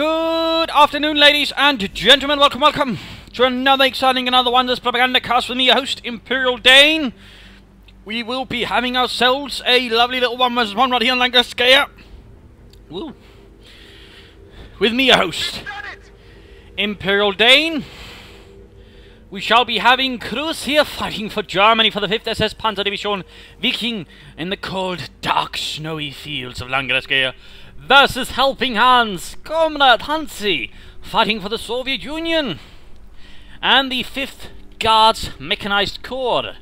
Good afternoon, ladies and gentlemen. Welcome to another exciting, another wondrous Propagandacast with me, your host, Imperial Dane. We will be having ourselves a lovely little 1v1 right here on Lancaster. Woo. With me, your host, Imperial Dane. We shall be having Cruzz here fighting for Germany for the 5th SS Panzer Division Viking in the cold, dark, snowy fields of Lancaster versus HelpingHans, Comrade Hansi, fighting for the Soviet Union and the 5th Guards Mechanized Corps.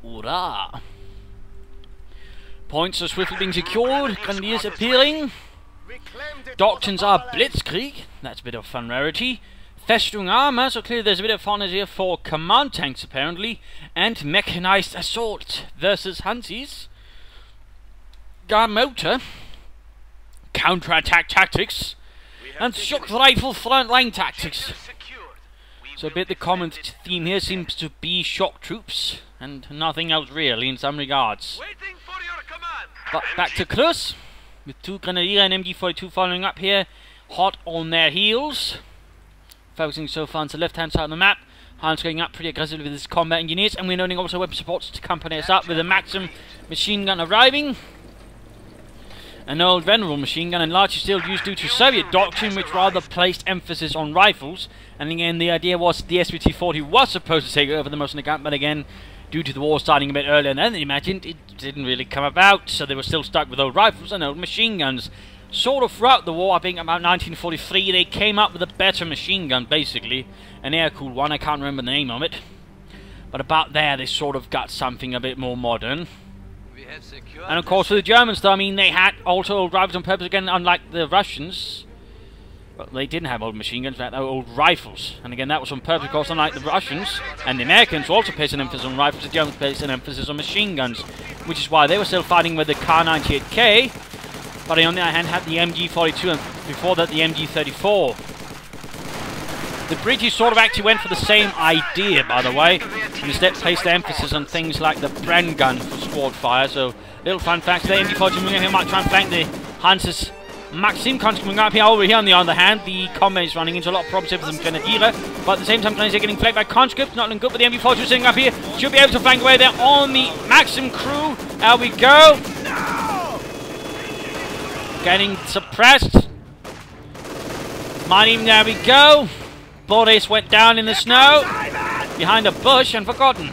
Hurrah! Points are swiftly being secured, grenadiers appearing. Doctrines are blitzkrieg, that's a bit of fun rarity. Festung armor, so clearly there's a bit of fun here for command tanks apparently. And mechanized assault versus Hansi's guard motor. Counter-attack tactics and shock rifle frontline tactics. So a bit the common theme here seems to be shock troops and nothing else really in some regards. But back to Cruzz with 2 Grenadier and MG42 following up here, hot on their heels. Focusing so far on the left hand side of the map. Hans going up pretty aggressively with his combat engineers, and we're noting also weapon supports to accompany us up with a Maxim machine gun arriving. An old venerable machine gun and largely still used due to Soviet doctrine, which rather placed emphasis on rifles. And again, the idea was the SVT-40 was supposed to take over the most of the gun, but again, due to the war starting a bit earlier than they imagined, it didn't really come about, so they were still stuck with old rifles and old machine guns. Sort of throughout the war, I think about 1943, they came up with a better machine gun, basically. An air-cooled one, I can't remember the name of it. But about there, they sort of got something a bit more modern. And of course for the Germans though, I mean, they had also old rifles on purpose again, unlike the Russians. But they didn't have old machine guns, they had old rifles. And again, that was on purpose, of course, unlike the Russians. And the Americans also placed an emphasis on rifles, the Germans placed an emphasis on machine guns. Which is why they were still fighting with the Kar-98K. But on the other hand, had the MG42 and before that the MG34. The British sort of actually went for the same idea, by the way. Instead placed their emphasis on things like the Bren gun for squad fire. So, little fun facts there. MG42 moving here might try and flank the Hanses Maxim coming up here. Over here on the other hand, the combat is running into a lot of problems here for the Grenadier. But at the same time, Grenadiers are getting flanked by conscripts. Not looking good for the MG42 sitting up here. Should be able to flank away there on the Maxim crew. There we go. Getting suppressed. Might even, there we go. Boris went down in the snow behind a bush and forgotten.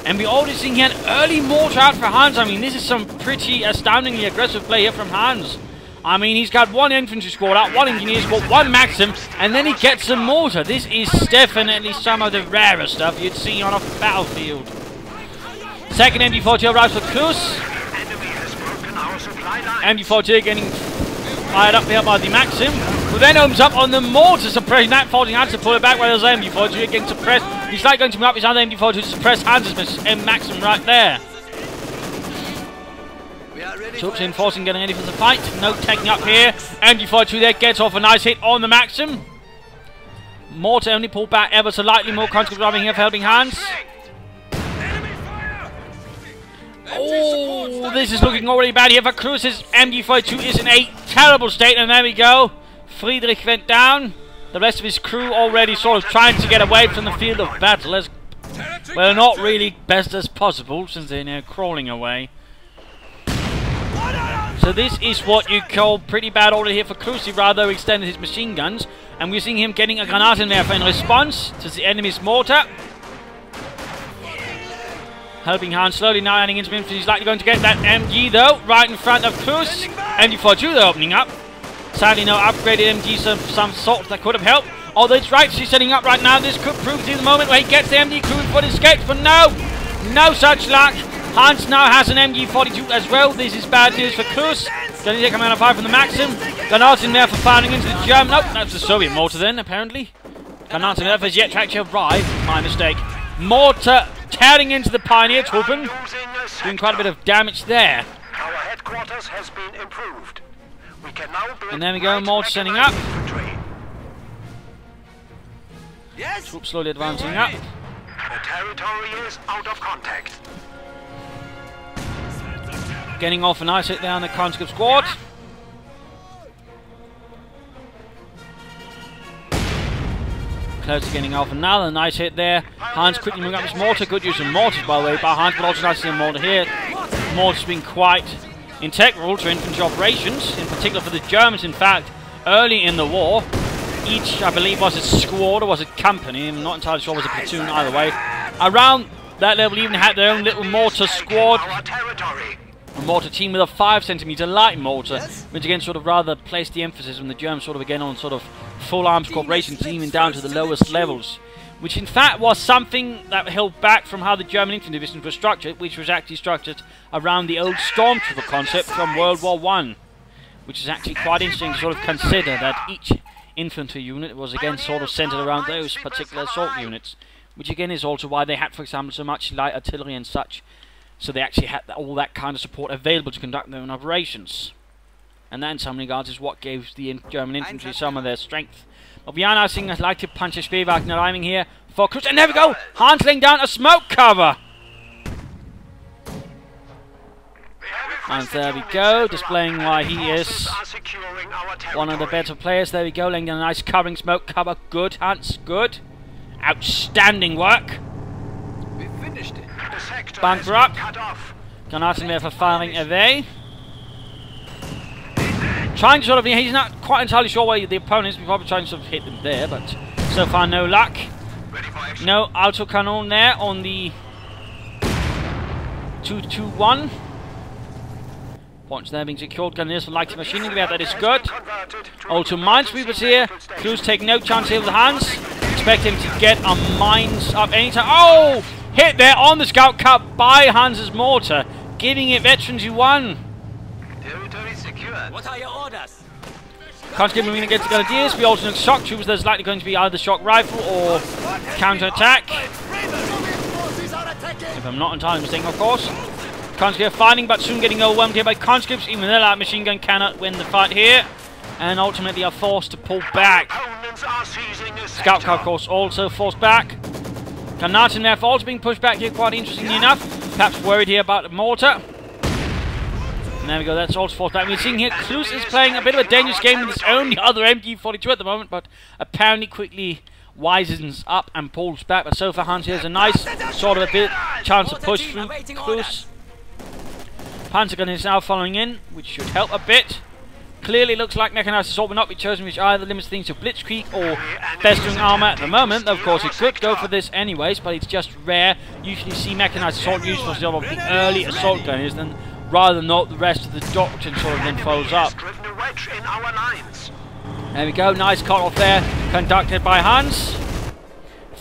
And we're already seeing here an early mortar out for Hans. I mean, this is some pretty astoundingly aggressive play here from Hans. I mean, he's got 1 infantry squad out, 1 engineer squad, 1 Maxim, and then he gets a mortar. This is definitely some of the rarer stuff you'd see on a battlefield. Second MG40 arrives for Cruzz. MG40 getting fired up here by the Maxim, who then opens up on the mortar suppression. That forcing Hans to pull it back while there's MG42 getting suppressed. He's like going to move up his other MG42 to suppress Hans' Maxim right there. Troops in forcing, getting ready for the fight. No taking up here. MG42 there gets off a nice hit on the Maxim. Mortar only pulled back ever so lightly. More conscripts driving here for HelpingHans. Oh, this is looking already bad here for Cruzz. His MG42 is in a terrible state, and there we go. Friedrich went down. The rest of his crew already sort of trying to get away from the field of battle. As well, not really best as possible, since they're now crawling away. So this is what you call pretty bad order here for Cruzz. He rather extended his machine guns. And we're seeing him getting a Granatenwerfer in response to the enemy's mortar. HelpingHans slowly now adding into infantry. He's likely going to get that MG though, right in front of Cruzz. MG42 though opening up. Sadly no upgraded MGs of some sort that could have helped. Although it's right, she's setting up right now. This could prove to be the moment where he gets the MG crew for his escape. But no such luck. Hans now has an MG42 as well. This is bad news for Cruzz. Going to take command of fire from the Maxim. Granaten there for firing into the German. Nope, that's the Soviet mortar then apparently. Granaten there has yet to actually arrive. My mistake. Mortar tearing into the Pioneer Truppen, doing quite a bit of damage there. Our headquarters has been improved. We can now build and there we go, mortar setting up. Yes. Troops slowly advancing up. The territory is out of contact. Getting off a nice hit there on the conscript squad. Close to getting off another nice hit there. Hans quickly moving up his mortar. Good use of mortars, by the way, by Hans, but also nice to see a mortar here. Mortars being quite integral to infantry operations, in particular for the Germans, in fact, early in the war. Each, I believe, was a squad or was a company, I'm not entirely sure, was a platoon either way. Around that level even had their own little mortar squad. A mortar team with a 5cm light mortar, which again sort of rather placed the emphasis on the Germans sort of again on sort of full arms corporations, even down to the lowest levels. Which in fact was something that held back from how the German infantry divisions were structured, which was actually structured around the old stormtrooper concept from World War I. Which is actually quite interesting to sort of consider that each infantry unit was again sort of centered around those particular assault units. Which again is also why they had, for example, so much light artillery and such. So they actually had all that kind of support available to conduct their own operations. And that in some regards is what gave the German infantry some of their strength. But we are now seeing a lighted puncher Speerwagen arriving here for Cruzz. And there we go! Hans laying down a smoke cover! And there we go, displaying why he is one of the better players. There we go, laying down a nice covering smoke cover. Good, Hans, good. Outstanding work. We finished it. Bunker up. Granaten there for firing away. Trying to sort of, he's not quite entirely sure where the opponent is. We're probably trying to sort of hit them there, but so far no luck. No autocannon there on the 221. Points there being secured. Gunners for light machining. That is good. Also minesweepers here. Cruzz taking no chance here with the Hans. Expect him to get a mines up anytime. Oh! Hit there on the scout cut by Hans's mortar, giving it veterans U1. Territory secured. What are your orders? Can't skip moving against the Grenadiers. We also know shock troops. There's likely going to be either shock rifle or counter-attack. If I'm not entirely mistaken, of course. Conscripts fighting, but soon getting overwhelmed here by conscripts. Even their light machine gun cannot win the fight here. And ultimately are forced to pull back. Scout car, of course, also forced back. Granaten therefore also being pushed back here, quite interestingly enough. Perhaps worried here about the mortar. And there we go, that's also forced back. We're seeing here Cruzz is playing a bit of a dangerous game with his own other MG42 at the moment, but apparently quickly wisens up and pulls back. But so far Hans here has a nice sort of a bit chance to push through Cruzz. Panzergun is now following in, which should help a bit. Clearly looks like mechanized assault will not be chosen, which either limits things to blitzkrieg or festering armor at the moment. Of course, it could go for this anyways, but it's just rare. Usually see mechanized assault used for sort of the early assault gunners, then rather than not the rest of the doctrine sort of then follows up. There we go, nice cut off there, conducted by Hans.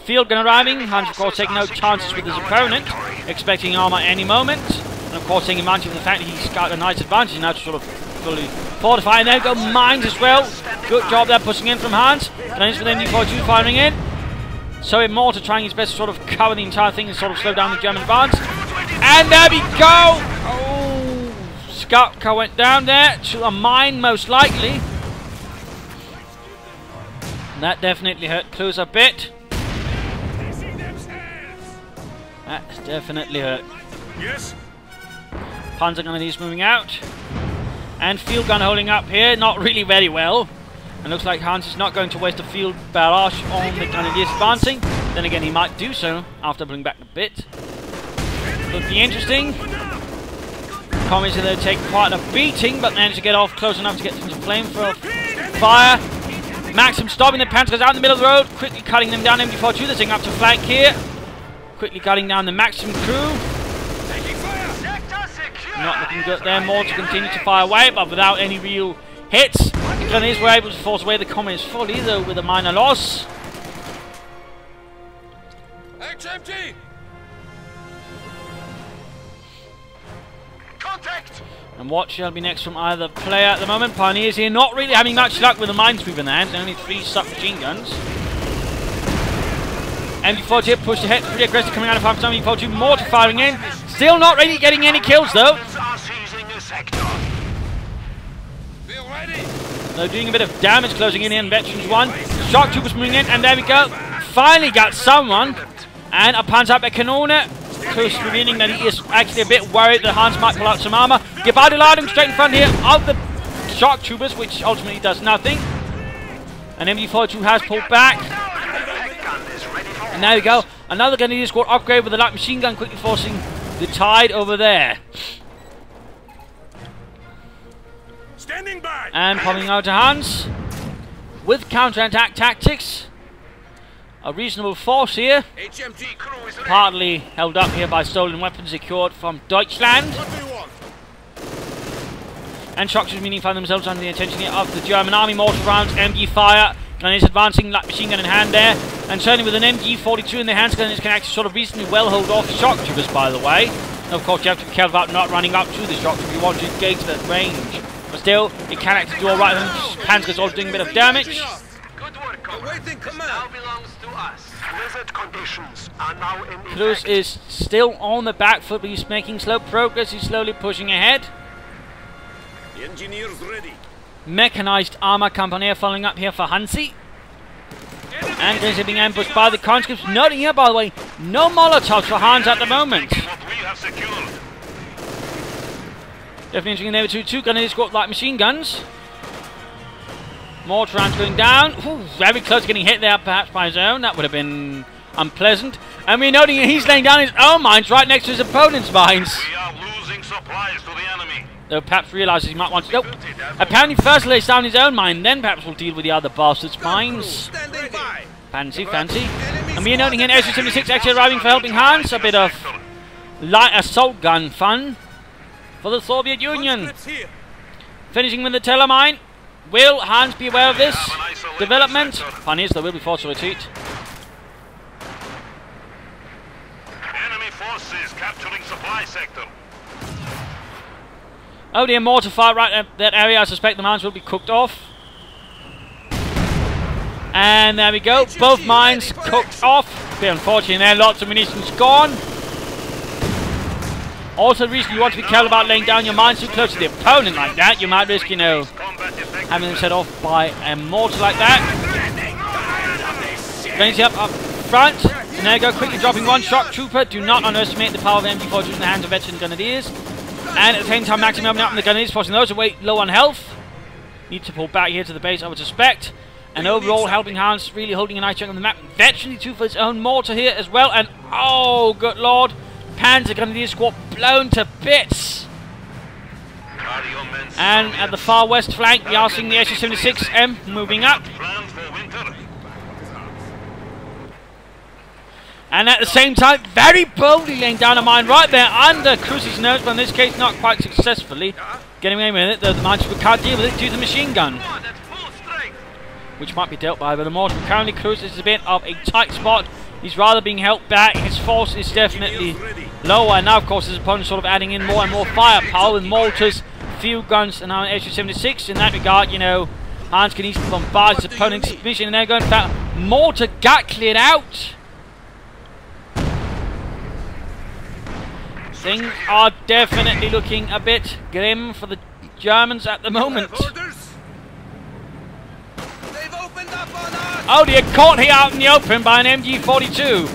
Field gun arriving. Hans, of course, taking no chances with his opponent, expecting armor any moment. And of course, taking advantage of the fact that he's got a nice advantage now to sort of fully fortify. And there we go, mines as well. Good job there, pushing in from Hans. And it's with MG42 firing in. So in mortar trying his best to sort of cover the entire thing and sort of slow down the German advance. And there we go! Oh, scout car went down there to a mine, most likely. And that definitely hurt Cruzz a bit. That's definitely hurt. Yes. Panzer gun is moving out. And field gun holding up here, not really very well. And looks like Hans is not going to waste a field barrage on the Grenadiers advancing. Then again, he might do so after pulling back a bit. Could be interesting. Commies are going to take quite a beating, but manage to get off close enough to get into flame for fire. Maxim stopping the Panzers out in the middle of the road, quickly cutting them down. MG42, they're taking up to flank here. Quickly cutting down the Maxim crew. Not looking good there. More to continue to fire away, but without any real hits. The Grenadiers were able to force away the communists fully, though with a minor loss. HMG! Contact! And what shall be next from either player at the moment? Pioneers here not really having much luck with the minesweeper in their hands. Only 3 submachine guns. MG42 pushed ahead, pretty aggressive coming out of 5 MG42. Mortar firing in. Still not really getting any kills though. They're doing a bit of damage closing in here in Veterans 1. Shock troopers moving in, and there we go. Finally got someone. And a Panzerkanone. Cruzz revealing that he is actually a bit worried that Hans might pull out some armor. Gebäudeladung straight in front here of the shock troopers, which ultimately does nothing. And MG42 has pulled back. And there we go. Another Grenadier squad upgrade with the light machine gun, quickly forcing the tide over there. Standing by. And popping out to Hans with counter-attack tactics. A reasonable force here. HMG crew is ready. Partly held up here by stolen weapons secured from Deutschland. What do you want? And shock troops meaning find themselves under the attention here of the German army. Mortar rounds, MG fire. Grenadiers advancing, light machine gun in hand there. And certainly with an MG42 in their hands, Grenadiers can actually sort of reasonably well hold off shock troopers, by the way. And of course, you have to be careful about not running up to the shock troop if you want to engage that range. But still, it can actually do alright. Panzer's also doing a bit of damage. Good work, comrade. Now belongs to us. Blizzard conditions are now in effect. Cruzz is still on the back foot, but he's making slow progress. He's slowly pushing ahead. The engineer's ready. Mechanized armor company following up here for Hansi. And Cruzz is being ambushed by the conscripts. Noting here, by the way, no Molotovs for Hans at the moment. Definitely interesting there with two Grenadier squad light machine guns. Mortar rounds going down. Ooh, very close to getting hit there, perhaps by his own. That would have been unpleasant. And we're noting he's laying down his own mines right next to his opponent's mines. We are losing supplies to the enemy. Though perhaps realises he might want to... Nope. Apparently first lays down his own mine, then perhaps we'll deal with the other bastard's mines. Standing by. Fancy, fancy. And we're noting here an SU-76 actually arriving for Helping Hands. A bit of light assault gun fun for the Soviet Union. Finishing with the Telemine. Will Hans be aware of this development? Funny is, they will be forced to retreat. Enemy forces capturing supply sector. Oh dear, mortar fire right at that area. I suspect the mines will be cooked off. And there we go. Both mines cooked off. Bit unfortunate there. Lots of munitions gone. Also, the reason you want to be careful about laying down your mines too close to the opponent like that, you might risk, you know, having them set off by a mortar like that. Grenadiers up front. And there you go, quickly dropping one shock trooper. Do not underestimate the power of MG42 in the hands of veteran Grenadiers. And at the same time, maximum opening up on the Grenadiers, forcing those away low on health. Need to pull back here to the base, I would suspect. And overall, Helping Hands really holding a nice chunk on the map. Veteran too for his own mortar here as well. And oh, good lord. Panzer Grenadier squad blown to bits. And at the far west flank, we are seeing the SU-76M moving up. And at the same time, very boldly laying down a mine right there under Cruzz's nose, but in this case not quite successfully. Getting away with it, the mine can't deal with it due to the machine gun, which might be dealt by with a mortar. Currently, Cruzz is a bit of a tight spot. He's rather being held back. His force is definitely lower. And now, of course, his opponent sort of adding in more and more firepower with mortars, field guns, and now an SU-76. In that regard, you know, Hans can easily bombard his opponent's mission. And they're going for mortar gut cleared out. Things are definitely looking a bit grim for the Germans at the moment. Oh dear, caught here out in the open by an MG42.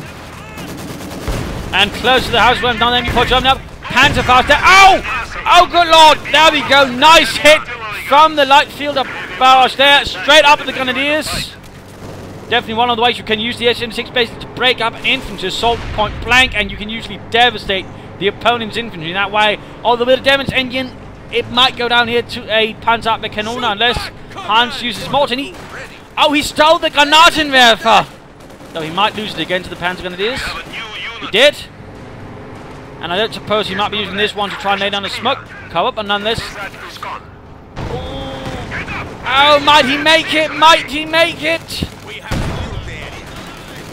And close to the house, well done, MG42 up. Panzerfaust there. Oh! Oh, good lord! There we go. Nice hit from the light field of barrage there. Straight up at the Grenadiers. Definitely one of the ways you can use the SM-6 basically to break up an infantry assault point blank, and you can usually devastate the opponent's infantry in that way. Although with a Demon's engine, it might go down here to a Panzerabwehrkanone unless Hans uses mortar. And oh, he stole the Granatenwerfer! Though he might lose it again to the Panzer Grenadiers. He did. And I don't suppose he might be using this one to try and lay down a smoke cover, but nonetheless. Oh, might he make it? Might he make it?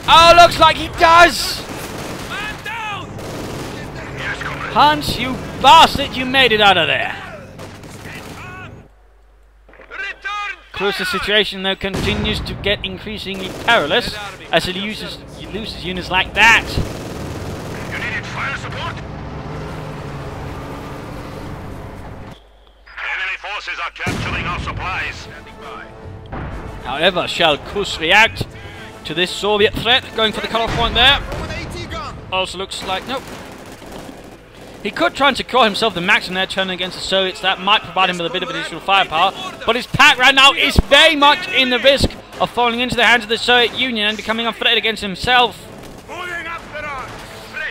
Oh, looks like he does! Hans, you bastard, you made it out of there. Cruzz's situation, though, continues to get increasingly perilous as he loses units like that. You needed fire support? Enemy forces are capturing our supplies. However, shall Cruzz react to this Soviet threat? Going for the cut-off point there. Also looks like, nope. He could try and secure himself the maximum there, turning against the Soviets. That might provide him with a bit of additional firepower. But his pack right now is very much in the risk of falling into the hands of the Soviet Union and becoming a threat against himself.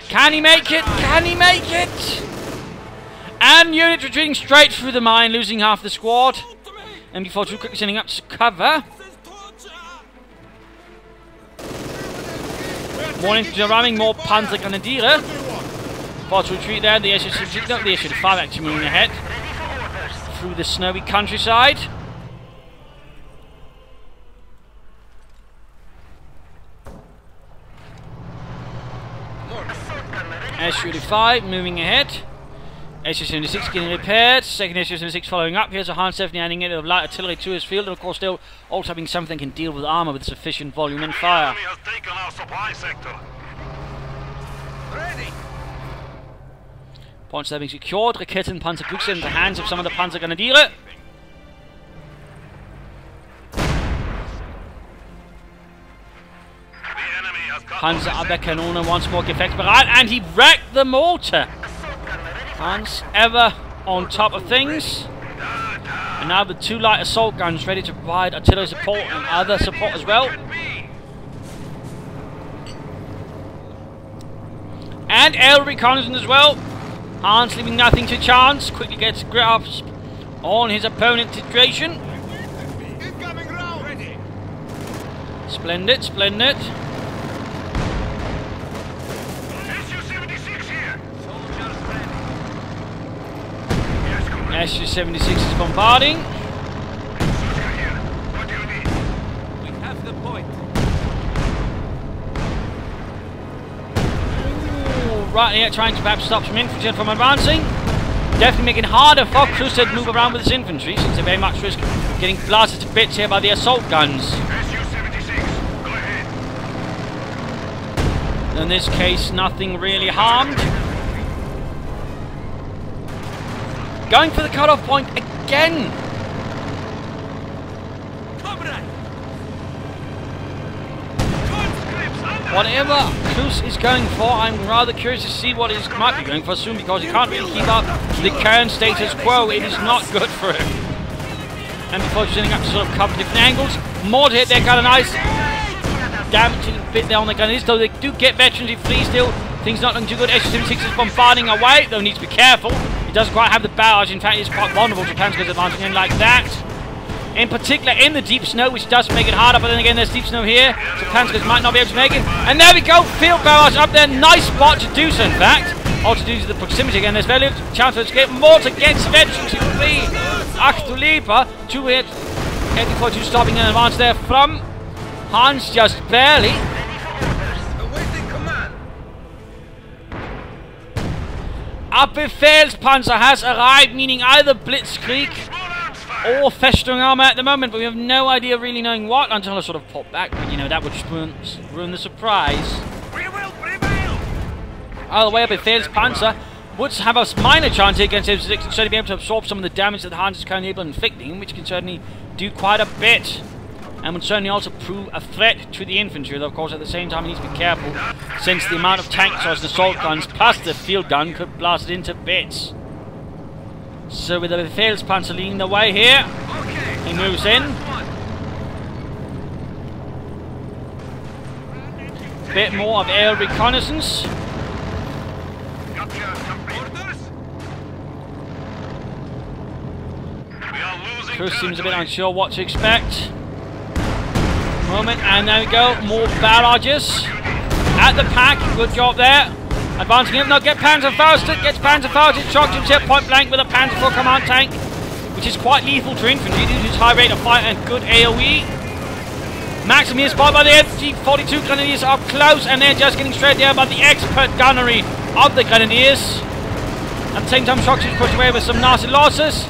Can he make it? Can he make it? And unit retreating straight through the mine, losing half the squad. MD42 quickly sending up to cover. More infantry arriving, more Panzer Grenadiere. Far to retreat there, the SU-5 actually moving ahead through the snowy countryside. SU-5 moving ahead. SU-76 getting repaired. Second SU-76 following up. Here's a Han 70 adding in of light artillery to his field, and of course still also having something that can deal with armor with sufficient volume and fire. The enemy has taken our supply sector. Ready. Points having secured. Raketenpanzerbüchse in the hands of some of the Panzer Grenadiere. Panzer Abwehrkanone once more gefechtsbereit, and he wrecked the mortar. Hans ever on top of things. And now the 2 light assault guns ready to provide artillery support and other support as well. And air reconnaissance as well. Hans leaving nothing to chance. Quickly gets a grasp on his opponent's situation. Splendid, splendid. SU-76 is bombarding. What do you need? We have the point. Ooh, right here, trying to perhaps stop some infantry from advancing. Definitely making it harder for Cruzz to move around with his infantry, since they very much risk getting blasted to bits here by the assault guns. SU-76, go ahead. In this case, nothing really harmed. Going for the cutoff point again. Whatever Cruzz is going for, I'm rather curious to see what he might be going for soon, because he can't really keep up the current status quo. It is not good for him. And before setting up to sort of cover different angles, more to hit there, got a nice damaging bit there on the gunners, though they do get veterans who flee still. Things not looking too good. SU-76 is bombarding away, though needs to be careful. He doesn't quite have the barrage. In fact, he's quite vulnerable to Panzer's advancing in like that. In particular, in the deep snow, which does make it harder. But then again, there's deep snow here, so Panzer's might not be able to make it. And there we go, field barrage up there. Nice spot to do so, in fact. Also due to the proximity again, there's very little chance to escape. Mortar gets veterans who flee. Ach du lieber. 2 hit. MD42 stopping an advance there from Hans, just barely. A Befehlspanzer has arrived, meaning either Blitzkrieg or Festung armor at the moment, but we have no idea really knowing what until I sort of pop back. But you know, that would just ruin the surprise. We will prevail. Either way, a Befehlspanzer would have a minor chance here against SU-6 and certainly be able to absorb some of the damage that the Hans is currently able to inflicting, which can certainly do quite a bit. And would certainly also prove a threat to the infantry, though of course at the same time he needs to be careful, since the amount of tanks as assault guns plus the field gun could blast it into bits. So with the Befehlspanzer leading the way here, he moves in. Bit more of air reconnaissance. Cruzz seems a bit unsure what to expect. Moment, and there we go, more barrages at the pack. Good job there, advancing him. Now get Panzerfaust, gets Panzerfaust, shocked himself point blank with a Panzer IV command tank, which is quite lethal to infantry due to its high rate of fire and good AoE. Maxim here spotted by the MG42 Grenadiers up close, and they're just getting straight there by the expert gunnery of the Grenadiers. At the same time, Shox is pushed away with some nasty losses.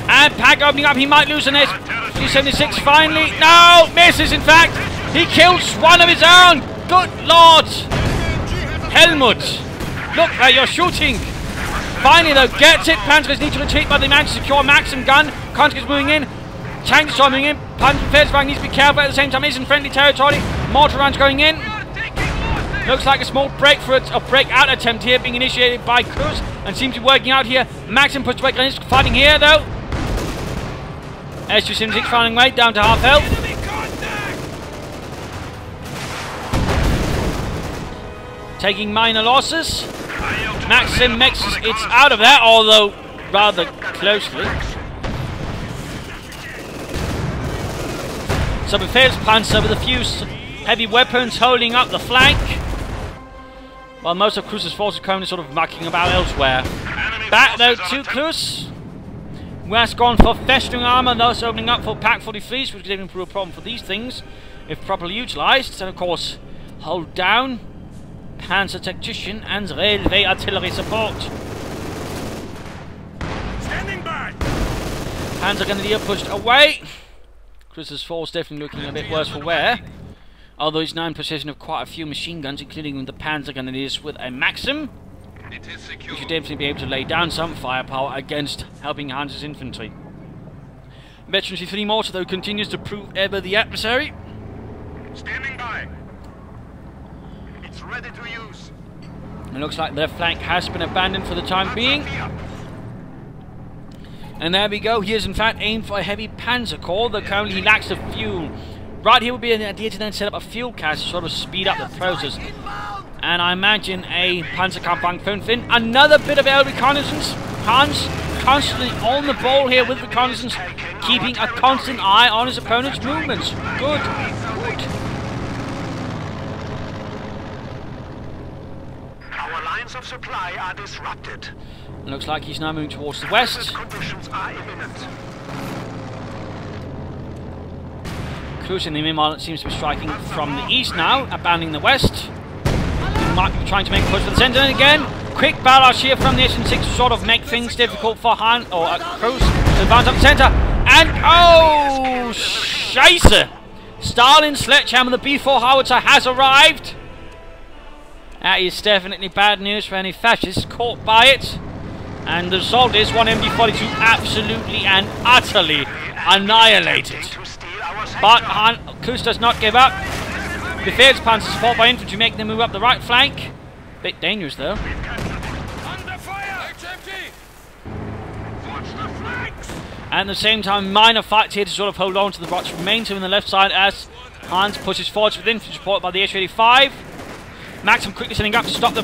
And pack opening up, he might lose an SU-76 finally. No, misses in fact. He kills one of his own. Good lord. Helmut, look where you're shooting. Finally though, gets it. Panzers need to retreat, but they manage to secure Maxim gun. Konski's moving in. Tanks are moving in. Panzer needs to be careful at the same time. He's in friendly territory. Mortar runs going in. Looks like a small breakout attempt here being initiated by Cruzz and seems to be working out here. Maxim pushed away. He's fighting here though. SU-76 finding way down to half health. taking minor losses. Maxim makes it out of there, although rather closely. So Befehlspanzer with a few heavy weapons holding up the flank, while most of Cruzz's forces are currently sort of mucking about elsewhere. Back though to Cruzz, who has gone for festering armor, thus opening up for Pack 43s, which could even prove a problem for these things if properly utilized. And of course, hold down Panzer Tactician and Railway Artillery support. Standing by. Panzer Grenadier pushed away. Cruzz's force definitely looking a bit worse for wear, although he's now in possession of quite a few machine guns, including the Panzer Grenadiers with a Maxim. We should definitely be able to lay down some firepower against HelpingHans' infantry. Veteran C3 mortar though continues to prove ever the adversary. Standing by. It's ready to use. It looks like their flank has been abandoned for the time being. And there we go. He is in fact aimed for a heavy panzer corps, though currently he lacks the fuel. Right here would be an idea to then set up a fuel cache to sort of speed up the process. And I imagine a Panzerkampfwagen 5. Another bit of air reconnaissance. Hans constantly on the ball here with reconnaissance, keeping a constant eye on his opponent's movements. Good. Good. Our lines of supply are disrupted. Looks like he's now moving towards the west. Conditions are imminent. Cruzz in the meanwhile seems to be striking from the east now, abandoning the west. He might be trying to make a push for the centre, and again, quick barrage here from the SN6 to sort of make things difficult for Cruzz to advance up the centre. And oh, Scheisse! Stalin's sledgehammer, the B4 howitzer, has arrived. That is definitely bad news for any fascists caught by it. And the result is one MD-42 absolutely and utterly annihilated. But Cruzz does not give up. Befehlspanzer support by infantry making them move up the right flank. Bit dangerous though. Under fire. And at the same time, minor fights here to sort of hold on to the what's remains on the left side as Hans pushes forward with infantry support by the H-85. Maxim quickly sending up to stop the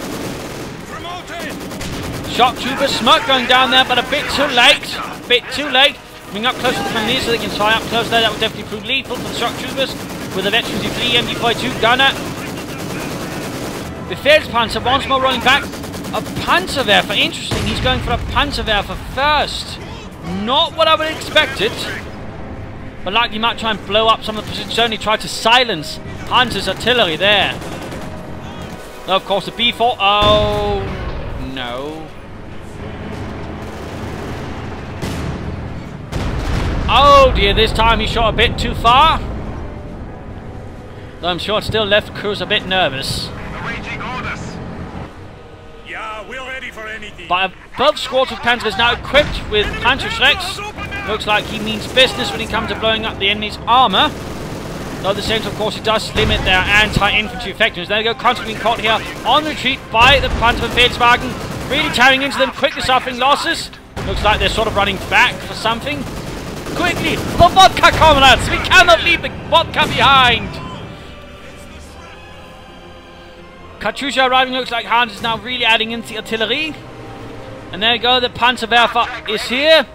shock trooper. Smoke going down there, but a bit too late. Bit too late. Coming up close to the Cannoneers so they can tie up close there. That would definitely prove lethal for the shock troopers. With the veteran C3 MD-42 gunner. Befehlspanzer once more rolling back. A Panzerwerfer. Interesting. He's going for a Panzerwerfer first. Not what I would have expected. But likely might try and blow up some of the positions. Only try to silence Hans's artillery there. Though of course the B4. Oh no. Oh dear, this time he shot a bit too far. Though I'm sure it still left Cruzz a bit nervous. Awaiting orders. Yeah, we're ready for anything. But above squads of Panzer is now equipped with Panzerschrecks. Looks like he means business when it comes to blowing up the enemy's armour. Though at the same time, of course, it does limit their anti-infantry effectiveness. There we go, constantly caught here on retreat by the Panzerwerfer. Really tearing into them, quickly suffering losses. Looks like they're sort of running back for something. Quickly, the vodka, comrades! We cannot leave the vodka behind! Katyusha arriving, looks like Hans is now really adding in the artillery. And there we go, the Panzerwerfer is here.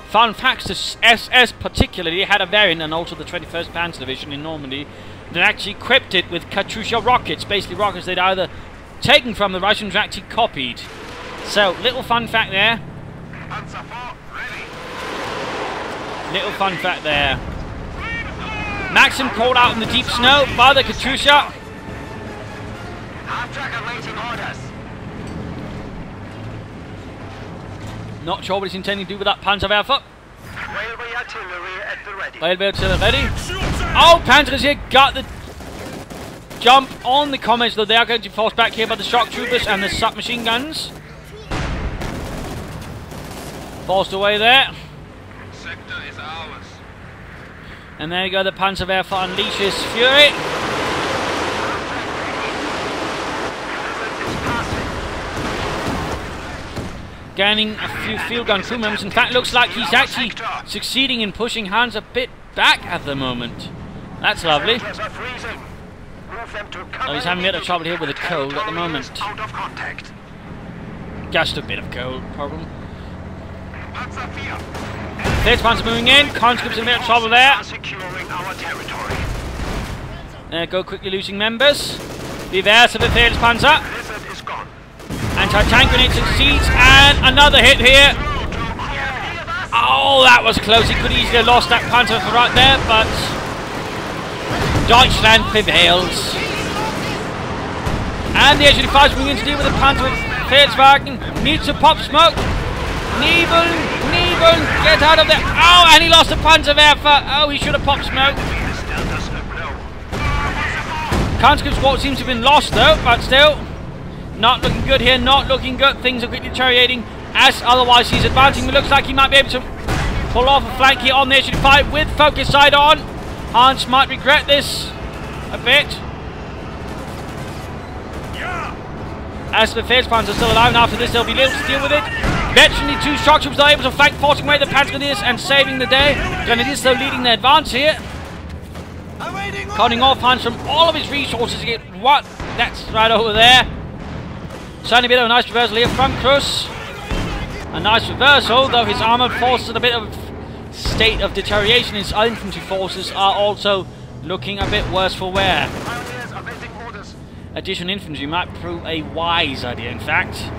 Fun facts, the SS particularly had a variant, and also the 21st Panzer Division in Normandy, that actually equipped it with Katyusha rockets, basically rockets they'd either taken from the Russians or actually copied. So, little fun fact there. Little fun fact there. Maxim called out in the deep snow by the Katyusha. Not sure what he's intending to do with that Panzerwerfer. Railway artillery at the ready. Railway artillery ready. Oh, Panzer is here. Got the jump on the comets, though they are going to be forced back here by the shock troopers and the submachine guns. Forced away there. Sector is ours. And there you go, the Panzerwerfer unleashes fury. Gaining a few field gun crew members. In fact, looks like he's actually succeeding in pushing Hans a bit back at the moment. That's lovely. Oh, he's having a bit of trouble here with the cold at the moment. Out of contact. Just a bit of cold problem. Panzer moving in. Conscripts in a bit of trouble there. Securing our territory. There go, quickly losing members. Beware of the Panzer. Lizard is gone. Anti-tank grenades and seeds, and another hit here. Oh, that was close. He could easily have lost that Panzer right there, but Deutschland prevails. And the HLD5 is moving in to deal with the Panzer with Volkswagen. Needs to pop smoke. Niebeln, get out of there. Oh, and he lost the Panzerwerfer. Oh, he should have popped smoke. Conscript squad seems to have been lost though, but still, not looking good here, not looking good. Things are quickly deteriorating, as otherwise he's advancing. It looks like he might be able to pull off a flank here on the HLD5 with focus sight on. Hans might regret this a bit. As the Panzer are still alive, and after this they'll be able to deal with it. Eventually, two shock troops are able to flank, forcing away the Panzergrenadiers and saving the day. Grenadiers though leading the advance here. Cutting off Hans from all of his resources to get what? That's right over there. Certainly a bit of a nice reversal here from Cruzz. A nice reversal, though his armoured forces in a bit of state of deterioration. His infantry forces are also looking a bit worse for wear. Additional infantry might prove a wise idea, in fact.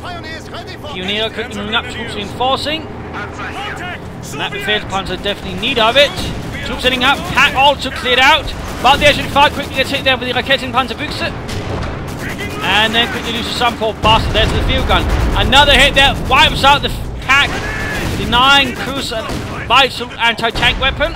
Pioneer quickly moving up, troops reinforcing. And that Panzer definitely need of it. Troops heading up, pack also cleared out. But the HLD5 quickly gets hit there with the Raketenpanzerbüchse. And then quickly loses some poor bastard there to the field gun. Another hit there, wipes out the pack, denying Cruzz a vital anti-tank weapon.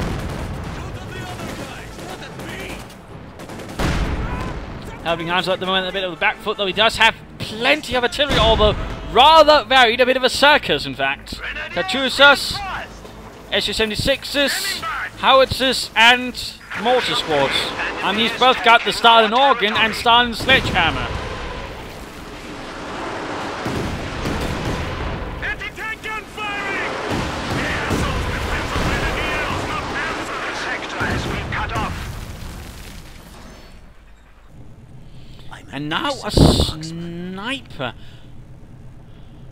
HelpingHans at the moment a bit of the back foot, though he does have plenty of artillery, although rather varied, a bit of a circus in fact. Katyusas, SU-76s, howitzers and mortar squads. I mean, he's both got the Stalin organ and Stalin sledgehammer. Anti-tank gun firing! The sector has been cut off. And now a sniper.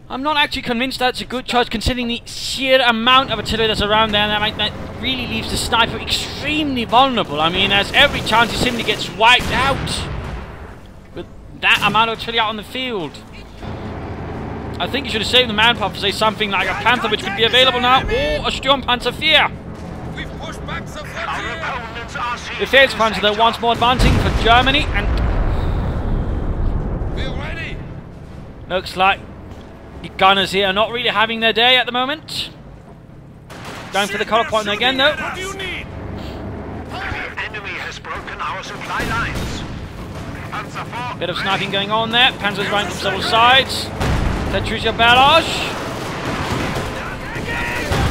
I'm not actually convinced that's a good choice, considering the sheer amount of artillery that's around there, and that really leaves the sniper extremely vulnerable. I mean, there's every chance he simply gets wiped out with that amount of artillery out on the field. I think you should have saved the manpower for, say, something like a Panther, which could be available now, or a Sturmpanzer 4. The Panzer, though, once more advancing for Germany, and looks like the gunners here are not really having their day at the moment. Going for the collar point again, though. What do you need? The enemy has broken our supply lines. Bit of sniping going on there. Panzers running from several sides. Katyusha barrage.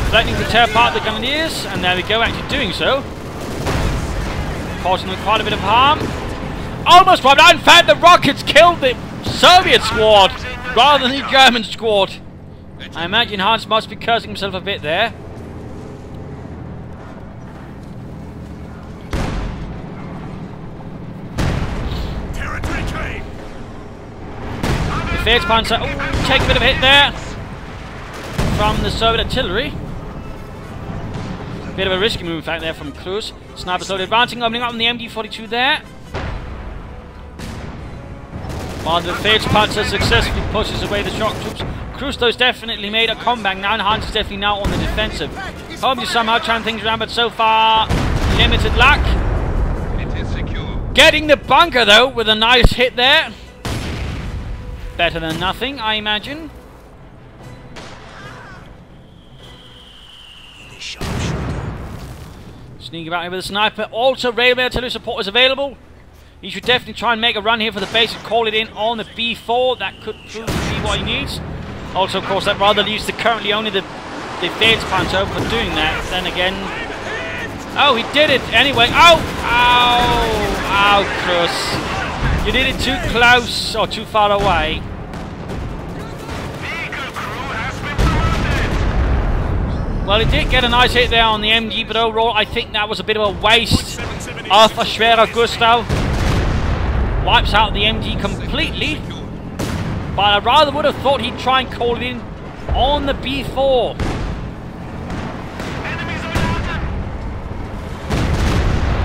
Threatening to tear apart the Grenadiers, and there we go, actually doing so. Causing them quite a bit of harm. Almost wiped out. In fact, the rockets killed the Soviet squad rather than the German squad. I imagine Hans must be cursing himself a bit there. The Panzer, take a bit of a hit there from the Soviet artillery. Bit of a risky move, in fact, there from Cruzz. Sniper slowly advancing, opening up on the MD-42 there. While the Panzer successfully pushes away the shock troops. Cruzz, though, has definitely made a comeback now, and Hans is definitely now on the defensive. Hoping to somehow turn things around, but so far, limited luck. It is secure. Getting the bunker, though, with a nice hit there. Better than nothing, I imagine. Sneaking about here with a sniper. Also, railway artillery support is available. He should definitely try and make a run here for the base and call it in on the B4. That could prove to be what he needs. Also, of course, that rather leaves currently only the Panzer for doing that. Then again... Oh, he did it anyway. Oh! Ow! Ow, Cruzz. You did it too close, or too far away. Vehicle crew has been Well, he did get a nice hit there on the MG, but overall I think that was a bit of a waste. Arthur Schwerer Gustav wipes out the MG completely, but I rather would have thought he'd try and call it in on the B4.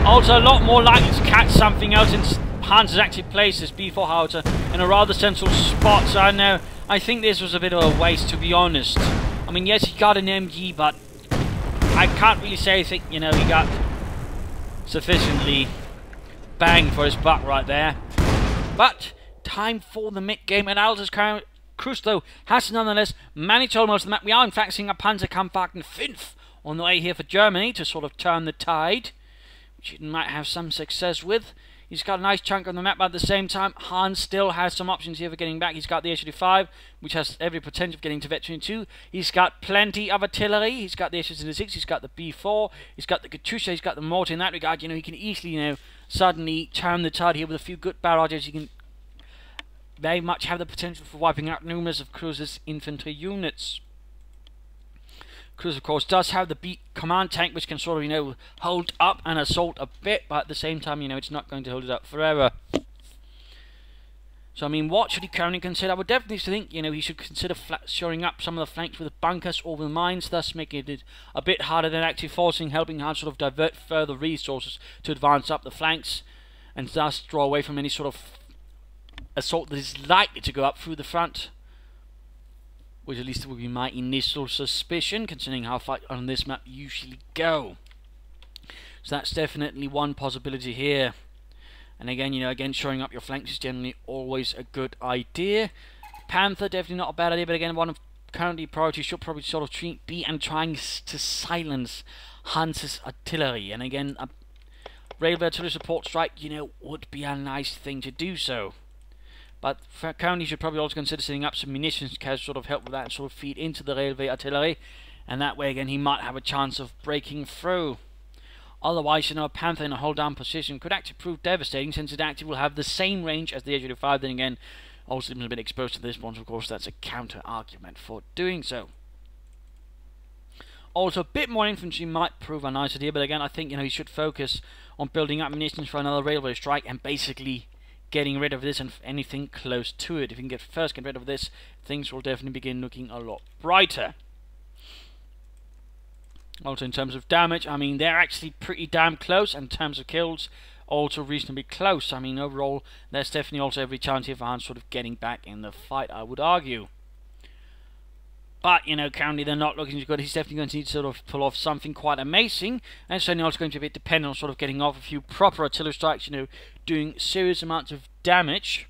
Also a lot more likely to catch something else since Hans has actually placed his B4 howitzer in a rather central spot, so I think this was a bit of a waste, to be honest. I mean, yes, he got an MG, but I can't really say I think, you know, he got sufficiently bang for his buck right there. But time for the mid-game, and Altus Cruzz, though, has nonetheless managed to hold most of the map. We are in fact seeing a Panzerkampfwagen 5 on the way here for Germany to sort of turn the tide, which he might have some success with. He's got a nice chunk on the map, but at the same time, Hans still has some options here for getting back. He's got the H-35, which has every potential of getting to Veteran 2. He's got plenty of artillery. He's got the H-36, he's got the B4, he's got the Katusha, he's got the mortar. In that regard, you know, he can easily, you know, suddenly turn the tide here with a few good barrages. He can very much have the potential for wiping out numerous of Cruzz's infantry units. Cruzz, of course, does have the B command tank, which can sort of, you know, hold up an assault a bit, but at the same time, you know, it's not going to hold it up forever. So, I mean, what should he currently consider? I would definitely think, you know, he should consider shoring up some of the flanks with bunkers or with mines, thus making it a bit harder than actually forcing HelpingHans sort of divert further resources to advance up the flanks, and thus draw away from any sort of assault that is likely to go up through the front. Which at least would be my initial suspicion, considering how fights on this map usually go. So that's definitely one possibility here. And again, you know, showing up your flanks is generally always a good idea. Panther, definitely not a bad idea, but again, one of currently priority should probably sort of be and trying to silence Hans's artillery. And again, a railway artillery support strike, you know, would be a nice thing to do so. But currently, you should probably also consider setting up some munitions to sort of help with that and sort of feed into the railway artillery. And that way, again, he might have a chance of breaking through. Otherwise, you know, a Panther in a hold-down position could actually prove devastating, since it actually will have the same range as the H-85. Then again, also a bit exposed to this one, so of course, that's a counter-argument for doing so. Also, a bit more infantry might prove a nice idea, but again, I think, you know, he should focus on building up munitions for another railway strike and basically getting rid of this and anything close to it. If you can first get rid of this, things will definitely begin looking a lot brighter. Also, in terms of damage, I mean, they're actually pretty damn close, and in terms of kills, also reasonably close. I mean, overall, there's definitely also every chance here for Hans sort of getting back in the fight, I would argue. But, you know, currently they're not looking too good. He's definitely going to need to sort of pull off something quite amazing. And it's certainly also going to be dependent on sort of getting off a few proper artillery strikes, you know, doing serious amounts of damage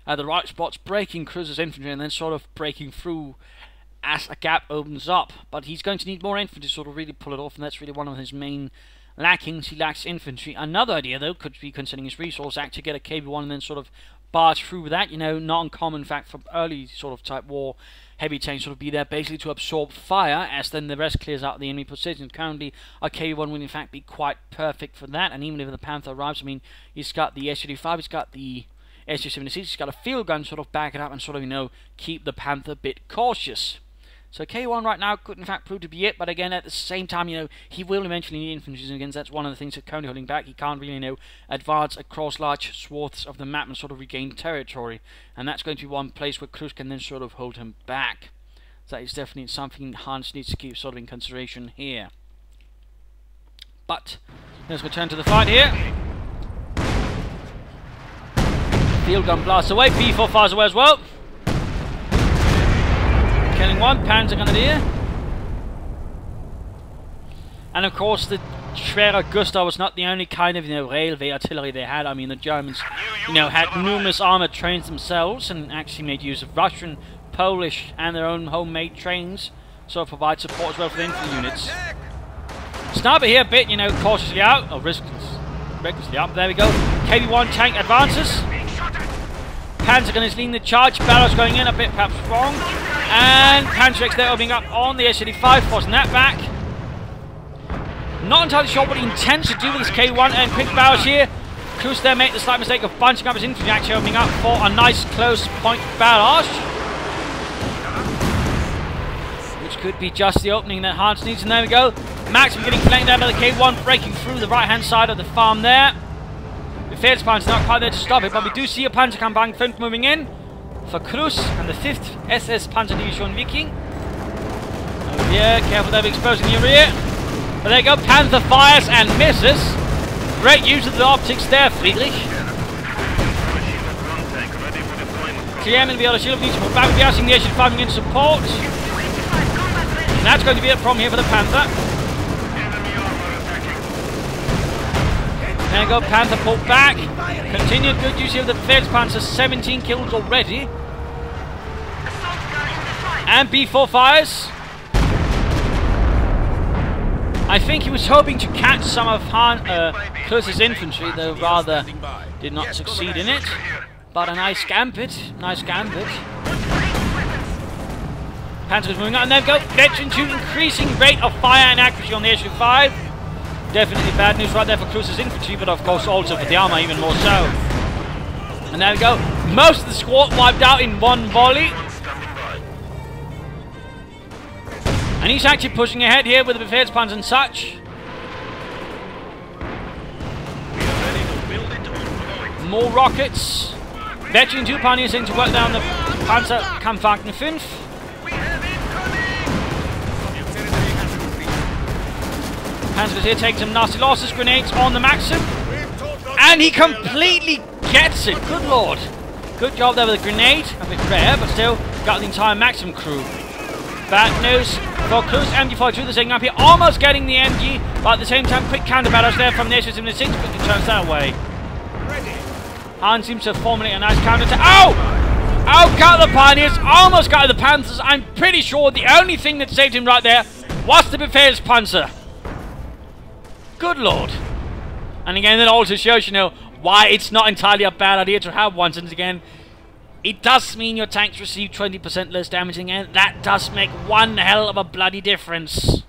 at the right spots, breaking Cruzz's infantry and then sort of breaking through as a gap opens up. But he's going to need more infantry to sort of really pull it off, and that's really one of his main lackings. He lacks infantry. Another idea, though, could be, considering his resource, actually get a KB-1 and then sort of barge through that. You know, not uncommon, in fact, from early sort of type war, heavy tanks sort of be there basically to absorb fire, as then the rest clears out the enemy position. Currently, a KB-1 will in fact be quite perfect for that, and even if the Panther arrives, I mean, he's got the S-35, he's got the S-76, he's got a field gun sort of back it up and sort of, you know, keep the Panther a bit cautious. So K1 right now could in fact prove to be it, but again, at the same time, you know, he will eventually need infantry, and again, that's one of the things that currently holding back. He can't really, you know, advance across large swaths of the map and sort of regain territory, and that's going to be one place where Cruzz can then sort of hold him back. So that is definitely something Hans needs to keep sort of in consideration here. But let's return to the fight here. Field gun blasts away, B4 fires away as well. Killing one, Panzer Grenadier. And of course the Schwerer Gustav was not the only kind of, you know, railway artillery they had. I mean, the Germans, you know, had numerous armoured trains themselves and actually made use of Russian, Polish and their own homemade trains, so it provides support as well for the infantry units. Sniper here a bit, you know, cautiously out, or recklessly up, there we go. KB-1 tank advances. Panzer gun is leading the charge, barrels going in a bit perhaps wrong. And Panzer X there opening up on the S-85, forcing that back. Not entirely sure what he intends to do with this K1 and quick barrels here. Cruzz there made the slight mistake of bunching up his infantry, actually opening up for a nice close point barrage, which Could be just the opening that Hans needs, and there we go. Maxim getting flanked out by the K1, breaking through the right-hand side of the farm there. The Befehlspanzer not quite there to stop it, but we do see a Panzerkampfwagen 5 moving in for Cruzz and the 5th SS Panzerdivision Viking. Oh yeah, careful there, exposing your rear. But there you go, Panther fires and misses. Great use of the optics there, Friedrich. TM and the other shield needs to put back with the Assing, the Asian 5 in support. And that's going to be it from here for the Panther. There you go, Panther pulled back. Continued good use of the Befehlspanzer, 17 kills already. And B4 fires. I think he was hoping to catch some of Cruzz's infantry, though rather did not succeed in it. But a nice gambit, Panther is moving on, and there we go, Veteran 2 increasing rate of fire and accuracy on the Issue 5. Definitely bad news right there for Cruzz's infantry, but of course also for the armor even more so. And there we go, most of the squad wiped out in one volley. And he's actually pushing ahead here with the Befehlspanzer and such. More rockets. Veteran 2 pioneers in to work down the Panzerkampfwagen 5. Panzer is here taking some nasty losses. Grenades on the Maxim. And he completely gets it. Good lord. Good job there with the grenade. A bit rare, but still got the entire Maxim crew. Bad news for Cruzz. MG42 the setting up here. Almost getting the MG, but at the same time, quick counter battles there from the SS-76. Quickly turns that way. Hans seems to formulate a nice counter attack. Oh! Oh, got the Pioneers. Almost got the Panthers. I'm pretty sure the only thing that saved him right there was the Befehlspanzer. Good lord. And again, that also shows, you know, why it's not entirely a bad idea to have one. Since again, it does mean your tanks receive 20% less damage, and that does make one hell of a bloody difference.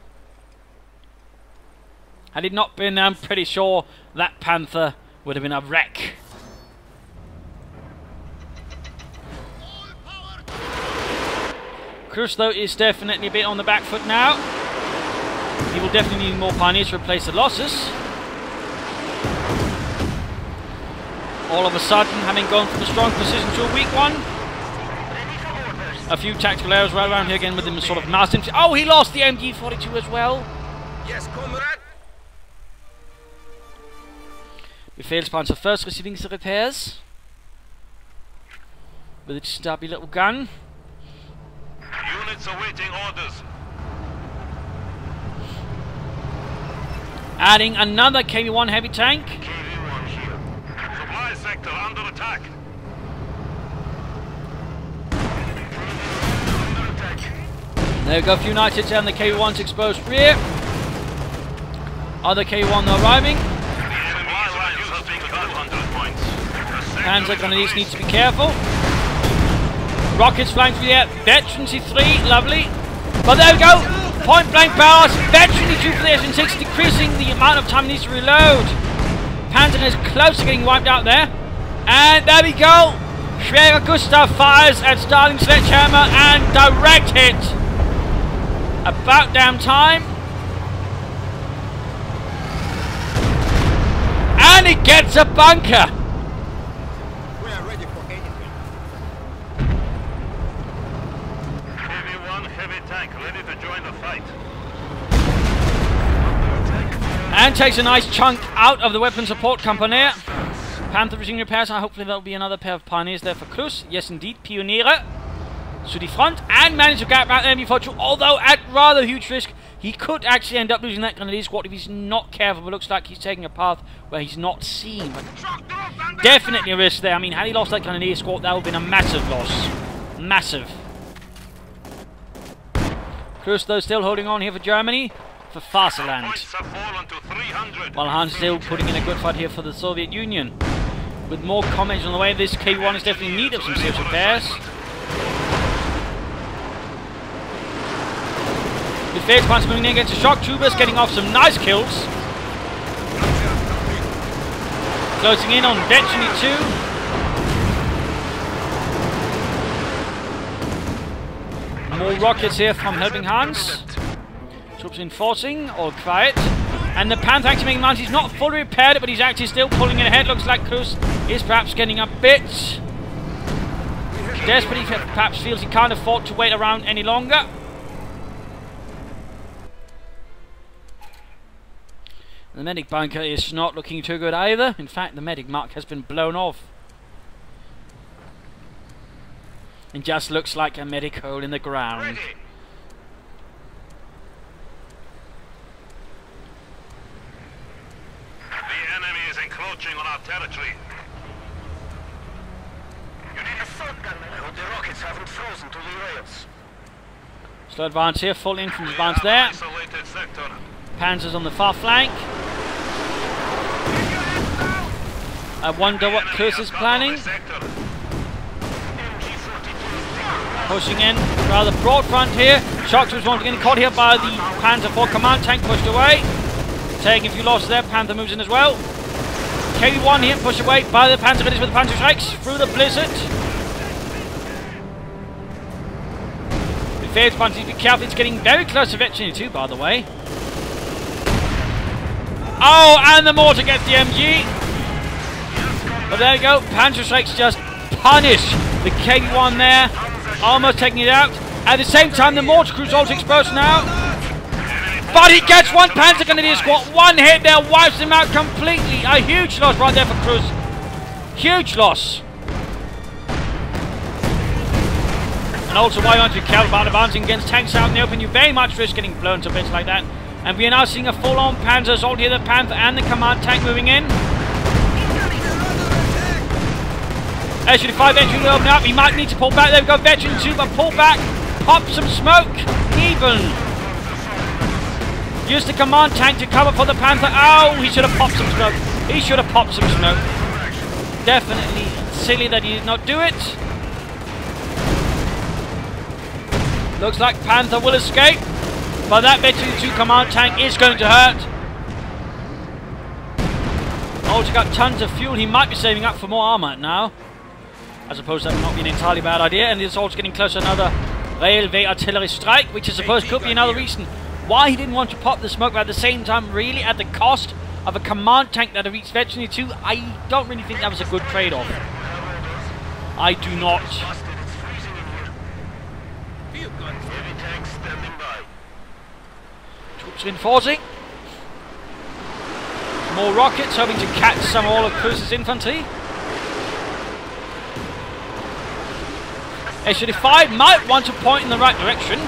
Had it not been, I'm pretty sure that Panther would have been a wreck. Cruzz, though, is definitely a bit on the back foot now. He will definitely need more Pioneers to replace the losses. All of a sudden, having gone from a strong position to a weak one. A few tactical errors right around here again with him sort of masked him. Oh, he lost the MG42 as well. Yes, comrade. Befehlspanzer first receiving the repairs. With its stubby little gun. Units awaiting orders. Adding another KV-1 heavy tank. KV-1 here. Supply sector under attack. There we go, a few nice hits down the KV-1's exposed rear. Other KV-1 arriving. Panzer grenadiers need to be careful. Rockets flying through the air. Veteran C3, lovely. But there we go. Point blank barrels. Veteran E2 for the S6, decreasing the amount of time it needs to reload. Panzer is close to getting wiped out there. And there we go. Schwerer Gustav fires at Starling Sledgehammer and direct hit. About damn time. And it gets a bunker. We are ready for anything. KV-1 heavy tank ready to join the fight. And takes a nice chunk out of the weapon support company. Panther resuming repairs, and hopefully there'll be another pair of Pioneers there for Cruzz. Yes indeed, Pioniere to the front, and managed to get back MG42, although at rather huge risk. He could actually end up losing that Grenadier squad if he's not careful, but looks like he's taking a path where he's not seen. But definitely a risk there. I mean, had he lost that Grenadier squad, that would have been a massive loss. Massive. Cruzz, though, still holding on here for Germany, for Faserland. While Hans still putting in a good fight here for the Soviet Union. With more comments on the way, this K1 is definitely in need of some serious repairs. The Befehlspanzer moving in against the shock troopers, getting off some nice kills. Closing in on Veteran E2. More rockets here from HelpingHans. Troops enforcing, all quiet. And the Panther actually making mounts. He's not fully repaired it, but he's actually still pulling it ahead. Looks like Cruzz is perhaps getting a bit desperate. He perhaps feels he can't afford to wait around any longer. The medic bunker is not looking too good either. In fact, the medic mark has been blown off. It just looks like a medic hole in the ground. Ready. The enemy is encroaching on our territory. You need a front gun. I hope the rockets haven't frozen to the rails. Slow advance here, full infantry advance there. Isolated sector. Panzers on the far flank. I wonder what Cruzz is planning. Pushing in, rather broad front here. Shock troops once again caught here by the Panther 4 command tank, pushed away. Taking a few losses there, Panther moves in as well. KV-1 here, pushed away by the Panther with the Panther strikes through the blizzard. The Phase Panther, be careful, it's getting very close to Veteran 2 by the way. Oh, and the mortar gets the MG. But there you go, Panther strikes just punish the KV-1 there. Almost taking it out. At the same time, the mortar crews also exposed now. But he gets one Panzer Grenadier squad. One hit there wipes him out completely. A huge loss right there for Cruzz. Huge loss. And also, why aren't you careful about advancing against tanks out in the open? You very much risk getting blown to bits like that. And we are now seeing a full-on Panzer assault here. The Panther and the command tank moving in. Actually, 5 veteran will open up. He might need to pull back. There we go, Veteran 2, but pull back. Pop some smoke. Even. Use the command tank to cover for the Panther. Oh, he should have popped some smoke. He should have popped some smoke. Definitely silly that he did not do it. Looks like Panther will escape. But that Veteran 2 command tank is going to hurt. Also got tons of fuel. He might be saving up for more armor now. I suppose that would not be an entirely bad idea, and it's also getting close to another railway artillery strike, which I suppose could be another reason why he didn't want to pop the smoke, but at the same time, really at the cost of a command tank that had reached Veteran 2, I don't really think that was a good trade-off. I do not. Troops reinforcing. More rockets, hoping to catch some all of Cruzz's infantry. HLD5 might want to point in the right direction.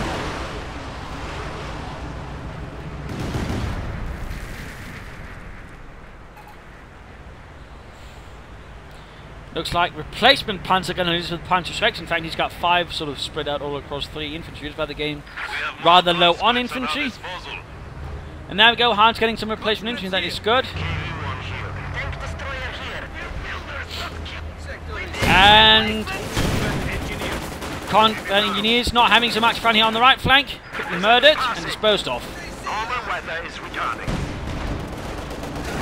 Looks like replacement Panzer Grenadiers with Panzer Strikes. In fact, he's got 5 sort of spread out all across 3 infantry by the game. Rather low on infantry. And there we go, Hans getting some replacement infantry, that is good. And engineers not having so much fun here on the right flank. Quickly murdered and disposed of.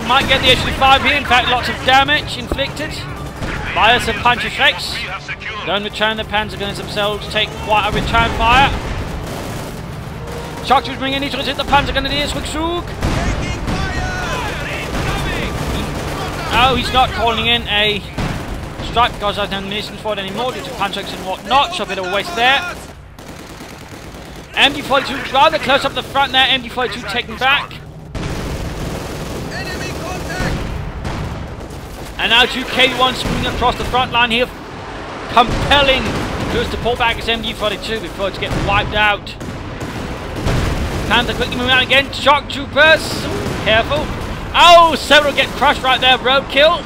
Might get the HLD5 here, in fact lots of damage inflicted. By some Panzer Strikes. Don't return the Panzer Gunners themselves, take quite a return fire. Shock troops bring in each other, hit the Panzer Grenadiers, Rückzug. Oh, he's not calling in a strike because there's no ammunition for it anymore due to Panzer Strikes and whatnot, so a bit of a waste there. MD-42 rather close up the front there, MD-42 taken back. And now 2 K1 swinging across the front line here, compelling Cruzz to pull back his MD-42 before it's getting wiped out. Panther quickly moving out again, shock troopers, careful. Oh, several get crushed right there, roadkill.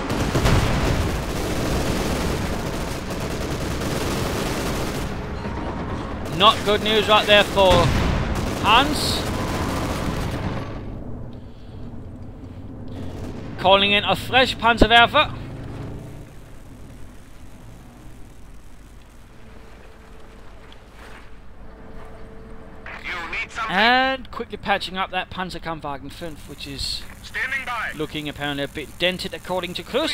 Not good news right there for Hans. Calling in a fresh Panzerwerfer. And quickly patching up that Panzerkampfwagen 5, which is looking apparently a bit dented according to Cruzz.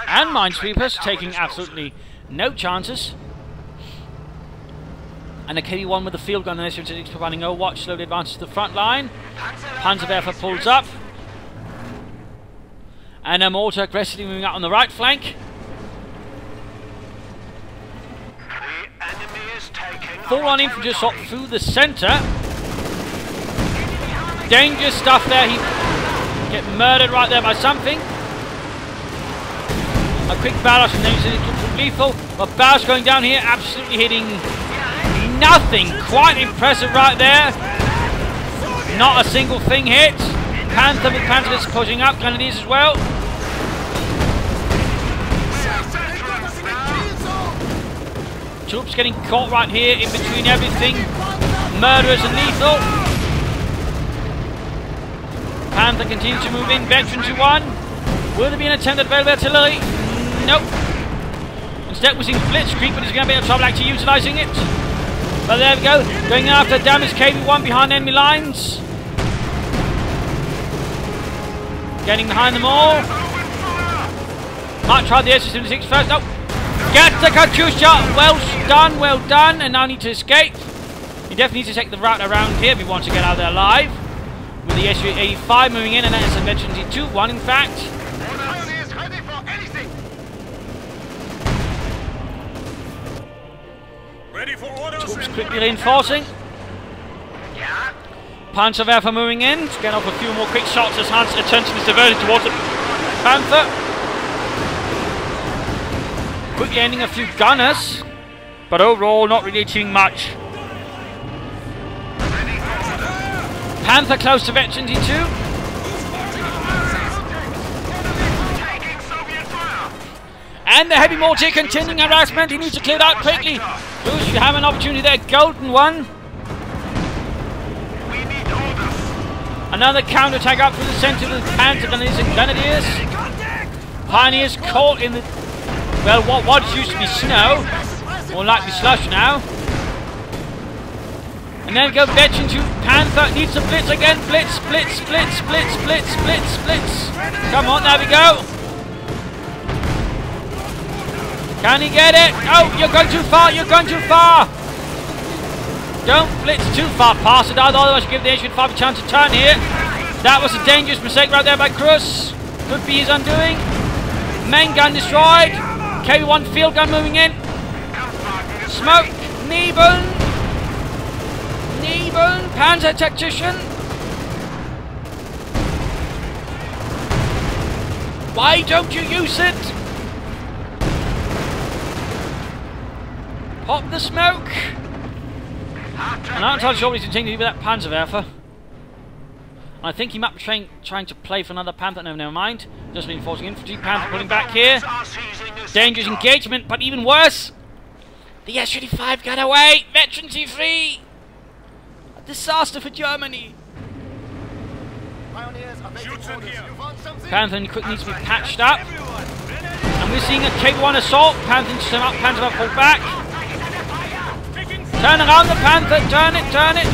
And Minesweepers taking absolutely no chances. And a KV-1 with the field gun and this providing overwatch, slowly advances to the front line. Panzerwerfer pulls up. And a mortar aggressively moving out on the right flank. Full-on infantry assault through the centre. Dangerous stuff there. He get murdered right there by something. A quick barrage and then he's lethal. But barrage going down here, absolutely hitting nothing. Quite impressive right there. Not a single thing hit. Panther with Panzers pushing up, Grenadiers as well. Troops getting caught right here in between everything. Murderers and lethal. Panther continues to move in. Veterans to 1. Will there be an attempt at available artillery? Nope. Instead we're seeing Blitzkrieg, but he's going to be able to trouble actually utilising it. But there we go. Going after damaged KV-1 behind enemy lines. Getting behind them all. Might try the SU-76 first. Nope. Get the Katyusha! Well done, and now need to escape. He definitely needs to take the route around here if he wants to get out of there alive. With the SU-85 moving in, and that is a Veterans 2-1 in fact. Ready for orders. Troops quickly reinforcing. Panzerwerfer moving in. Getting off a few more quick shots as Hans' attention is diverted towards the Panther. Quickly ending a few gunners, but overall not really achieving much. Panther close to Veterans 2. And the heavy mortar continuing harassment. He needs to clear it out quickly. Cruzz, you have an opportunity there. Golden one. Another counter-attack up through the centre with Panther and Grenadiers. Pioneers caught in the... well, what used to be snow. More likely slush now. And then go Veteran to Panther. Needs to blitz again. Blitz, blitz, blitz, blitz, blitz, blitz, blitz. Come on, there we go. Can he get it? Oh, you're going too far. You're going too far. Don't blitz too far past it. Otherwise, you give the HU-5 a chance to turn here. That was a dangerous mistake right there by Cruzz. Could be his undoing. Main gun destroyed. KV-1 field gun moving in. Smoke. Neben. Panzer tactician. Why don't you use it? Pop the smoke. I'm not entirely sure what he's intending to do with that Panzerwerfer. I think he might be trying to play for another Panther. No, never mind. Just reinforcing infantry. Panther pulling back here. Dangerous engagement, but even worse. The SU-5 got away. Veterans 3. A disaster for Germany. Panther quickly needs to be patched up. And we're seeing a KV-1 assault. Panther needs to turn up. Panther pull back. Turn around the Panther. Turn it, turn it.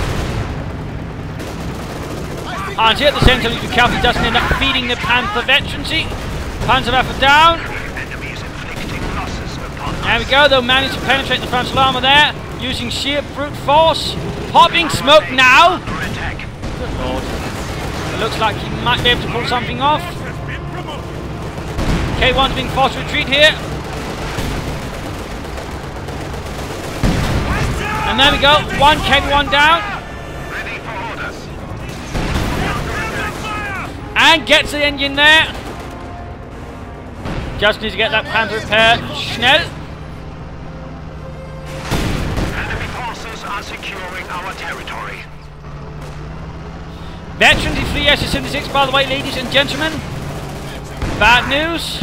And here at the same time, be careful he doesn't end up feeding the Panther veterancy. Panzerwerfer down. There we go, they'll manage to penetrate the frontal armour there, using sheer brute force. Popping smoke now. Good lord. It looks like he might be able to pull something off. K1's being forced to retreat here. And there we go, one K1 down. And gets the engine there. Just needs to get that Panther repaired. Schnell. Enemy forces are securing our territory. Veterans 3 SU-76, by the way, ladies and gentlemen. Bad news.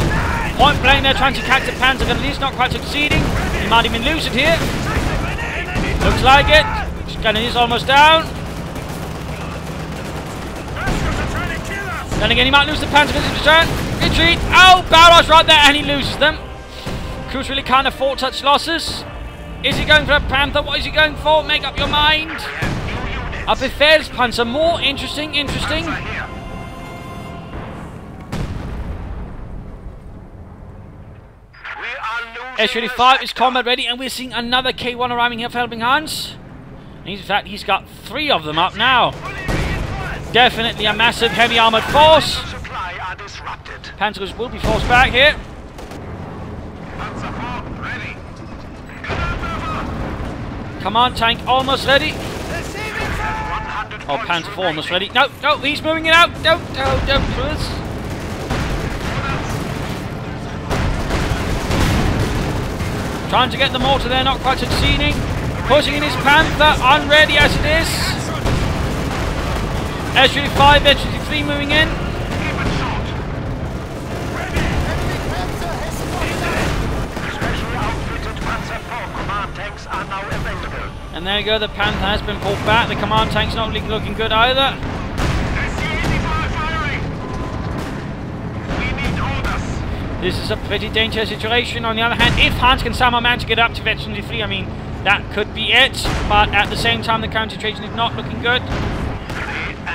Point blank, they're trying to catch the Panther, but at least not quite succeeding. He might even lose it here. Looks like it. Cannon is almost down. Then again, he might lose the Panther in his return. Retreat. Oh, barrage right there, and he loses them. Cruzz really can't afford such losses. Is he going for a Panther? What is he going for? Make up your mind. A Befehlspanzer. More interesting. We are S-35 is combat ready, and we're seeing another K1 arriving here for HelpingHans. In fact, he's got 3 of them up now. Definitely a massive heavy armored force. Panzers will be forced back here. Command tank almost ready. Oh, Panzer 4 almost ready. No, no, he's moving it out. Don't, Cruzz. Trying to get the mortar there, not quite succeeding. Pushing in his Panther, unready as it is. S-35, S-33 moving in. And there you go, the Panther has been pulled back. The command tank's not really looking good either. This is a pretty dangerous situation. On the other hand, if Hans can somehow manage to get up to Veteran 3, I mean, that could be it. But at the same time, the current situation is not looking good.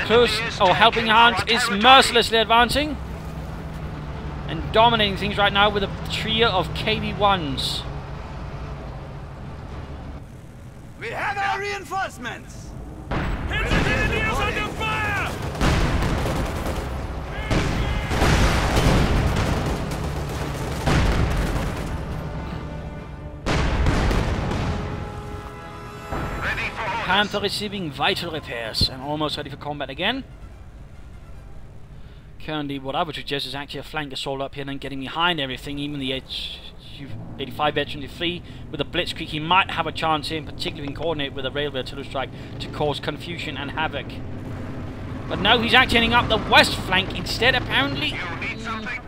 Cruzz, or HelpingHans, is mercilessly advancing and dominating things right now with a trio of KV-1s. We have our reinforcements! Engineers under fire! Panther receiving vital repairs and almost ready for combat again. Currently, what I would suggest is actually a flank assault up here and then getting behind everything. Even the H-85 Veteran 3 with a blitzkrieg, he might have a chance here, in particular in coordinate with a railway artillery strike to cause confusion and havoc. But no, he's actually heading up the west flank instead, apparently. You need something?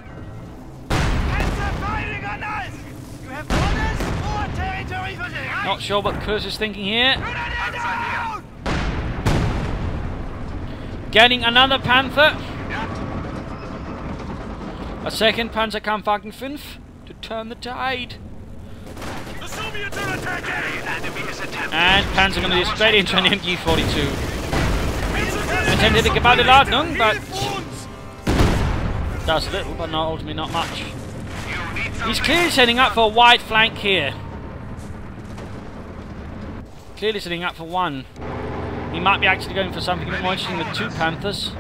Hands are firing on us! You have orders or territory for the right? Not sure what Cruzz is thinking here. Getting another Panther. A second Panzerkampfwagen 5 to turn the tide. The Soviets are attacking! Enemy is attempting. And Panzer going to be straight into an MG-42. Intended to Gebäudeladung, but does a little, but not ultimately not much. He's clearly setting up for a wide flank here. Clearly setting up for one. He might be actually going for something a bit more interesting with 2 Panthers.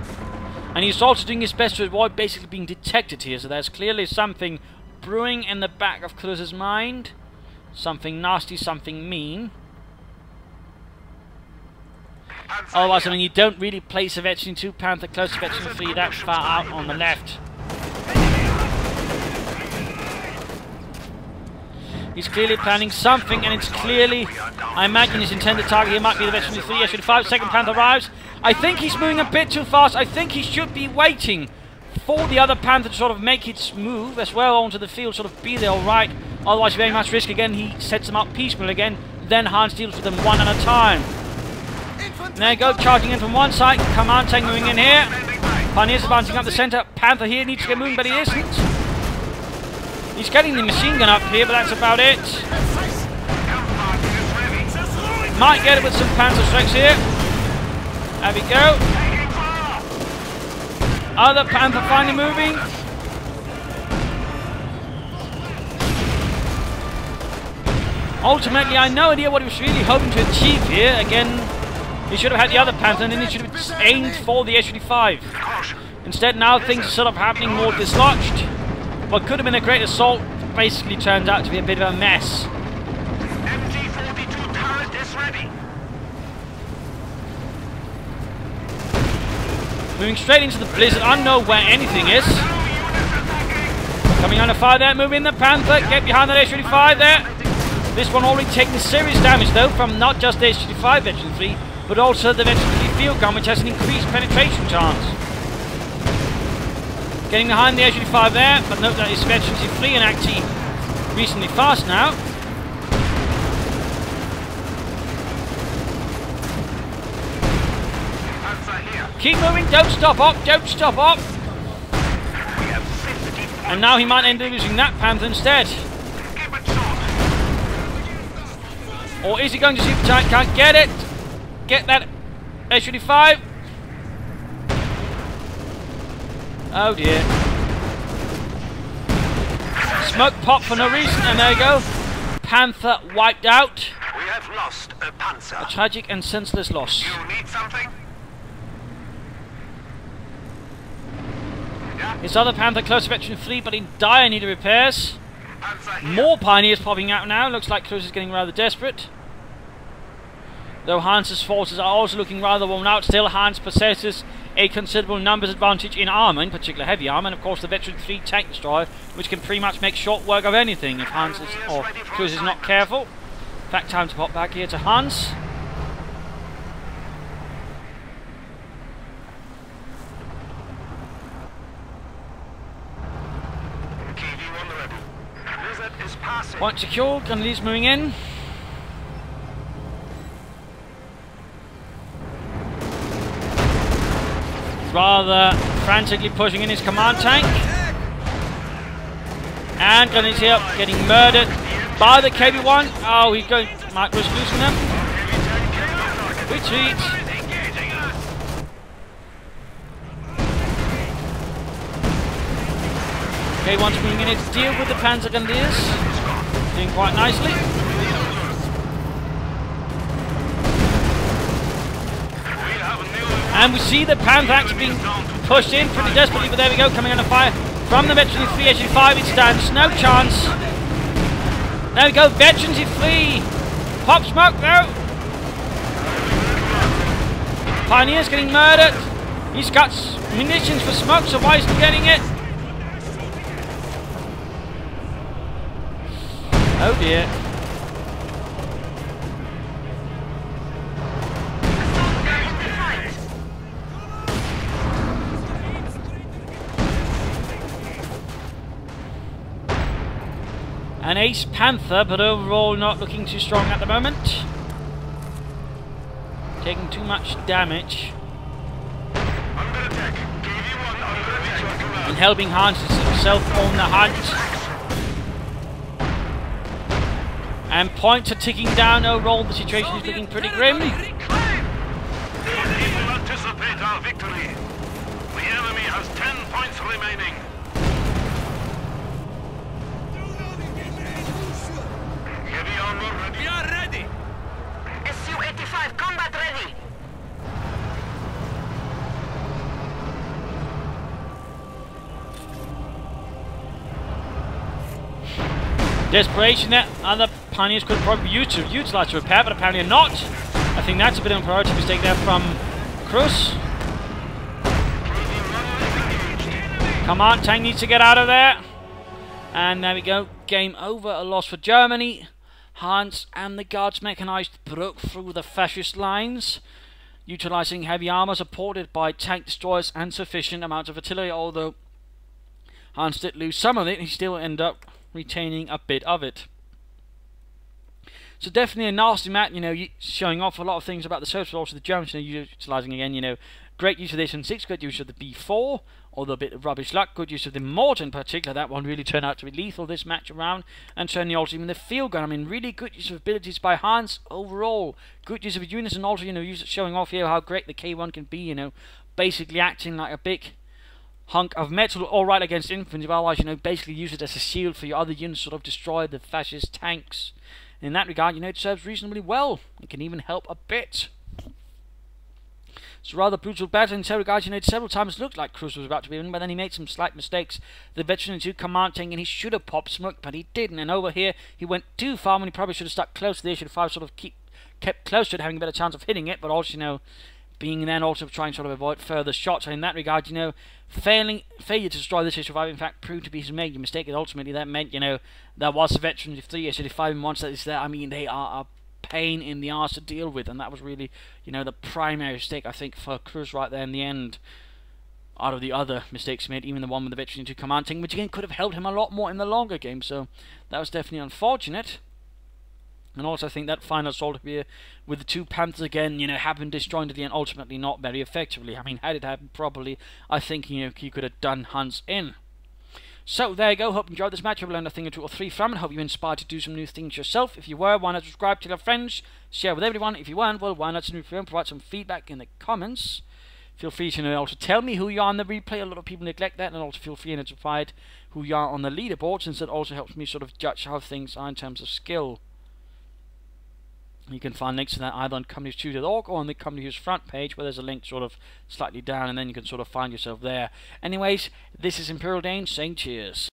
And he's also doing his best to avoid basically being detected here, so there's clearly something brewing in the back of Cruzz's mind. Something nasty, something mean. Otherwise, I mean, you don't really place a Veteran 2 Panther close to Veteran 3 that far out on the left. He's clearly planning something, and it's clearly, I imagine his intended target here might be the Veteran 3, S-35, second Panther arrives. I think he's moving a bit too fast. I think he should be waiting for the other Panther to sort of make its move as well onto the field, sort of be there alright. Otherwise, very much risk again. He sets them up piecemeal again. Then Hans deals with them one at a time. And there you go, charging in from one side. Command tank moving in here. Pioneers advancing up the centre. Panther here needs to get moving, but he isn't. He's getting the machine gun up here, but that's about it. Might get it with some Panzer strikes here. There we go. Other Panther finally moving. Ultimately, I have no idea what he was really hoping to achieve here. Again, he should have had the other Panther and then he should have aimed for the S-35. Instead, now things are sort of happening more dislodged. What could have been a great assault basically turned out to be a bit of a mess. MG-42 turret is ready. Moving straight into the blizzard, unknown where anything is. Coming under fire there, moving the Panther, get behind that S-35 there. This one already taking serious damage though from not just the S-35 Veteran 3, but also the Veteran 3 field gun, which has an increased penetration chance. Getting behind the S-35 there, but note that it's Veteran 3 and actually reasonably fast now. Keep moving, don't stop up, don't stop up. And now he might end up losing that Panther instead. Or is he going to see the tank? Can't get it. Get that S-35. smoke pop for no reason, and there you go. Panther wiped out. We have lost a Panzer. A tragic and senseless loss. You need something? Yeah. His other Panther close to veteran 3, but in dire need of repairs. Panzer here. More Pioneers popping out now. Looks like Cruzz is getting rather desperate. Though Hans' forces are also looking rather worn out. Still, Hans possesses a considerable numbers advantage in armour, in particular heavy armour, and of course the veteran 3 tank destroyer, which can pretty much make short work of anything if Hans is, or Cruzz is not careful. In fact, time to pop back here to Hans. KV-1 ready. Lizard is passing. Point secured, Gunleys moving in. Rather frantically pushing in his command tank. And Gunleys here getting murdered by the KV-1. Oh, he's going, might risk losing them. Retreat. K1's moving in to deal with the Panzer Gunleers. Doing quite nicely. And we see the Panther being pushed in pretty desperately, but there we go, coming under fire from the veteran 3 HG5. It stands no chance. There we go, veterans 3. Pop smoke though. Pioneer's getting murdered. He's got munitions for smoke, so why isn't he getting it? Oh dear. An ace Panther, but overall not looking too strong at the moment. Taking too much damage. Under attack. KV-1 under attack. And HelpingHans is himself on the hunt. And points are ticking down. Overall, the situation is looking pretty grim. These people anticipate our victory. The enemy has 10 points remaining. Heavy armor ready. We are ready. Su-85 combat ready. Desperation that other Pioneers could probably use to utilise to repair, but apparently not. I think that's a bit of a priority mistake there from Cruzz. Command tank needs to get out of there. And there we go. Game over. A loss for Germany. Hans and the Guards mechanized broke through the fascist lines, utilising heavy armour supported by tank destroyers and sufficient amounts of artillery. Although Hans did lose some of it, he still ended up retaining a bit of it. So definitely a nasty match, you know, showing off a lot of things about the Serbs, but also the Germans, you know, utilising again, you know, great use of this N6, good use of the B4, although a bit of rubbish luck, good use of the mortar in particular. That one really turned out to be lethal this match around, and certainly also even the field gun. I mean, really good use of abilities by Hans overall, good use of units, and also, you know, showing off here how great the K1 can be, you know, basically acting like a big hunk of metal, alright against infantry, but otherwise, you know, basically use it as a shield for your other units, sort of destroy the fascist tanks. In that regard, you know, it serves reasonably well. It can even help a bit. It's a rather brutal battle in several regards. You know, several times looked like Cruzz was about to be in, but then he made some slight mistakes. The veteran 2 command tank, and he should have popped smoke, but he didn't. And over here, he went too far when he probably should have stuck close to the HG5, sort of kept close to it, having a better chance of hitting it, but also, you know, being then also trying to sort of avoid further shots. And in that regard, you know, failure to destroy this HG5 in fact proved to be his major mistake, and ultimately that meant, you know, there was a veteran 3 HG5, and once that is there, I mean, they are a pain in the arse to deal with, and that was really, you know, the primary mistake, I think, for Cruzz right there in the end, out of the other mistakes he made, even the one with the veteran 2 command tank, which again could have helped him a lot more in the longer game, so that was definitely unfortunate. And also I think that final assault here with the 2 Panthers again, you know, have been destroyed at the end, ultimately not very effectively. I mean, had it happened properly, I think, you know, he could have done Hans in. So there you go, hope you enjoyed this match. I've learned a thing or 2 or 3 from it. Hope you're inspired to do some new things yourself. If you were, why not subscribe to your friends, share with everyone. If you weren't, well, why not provide some feedback in the comments. Feel free to also tell me who you are on the replay. A lot of people neglect that, and also feel free to provide who you are on the leaderboard, since it also helps me sort of judge how things are in terms of skill. You can find links to that either on CoH2.org or on the Company Who's front page, where there's a link sort of slightly down, and then you can sort of find yourself there. Anyways, this is Imperial Dane saying cheers.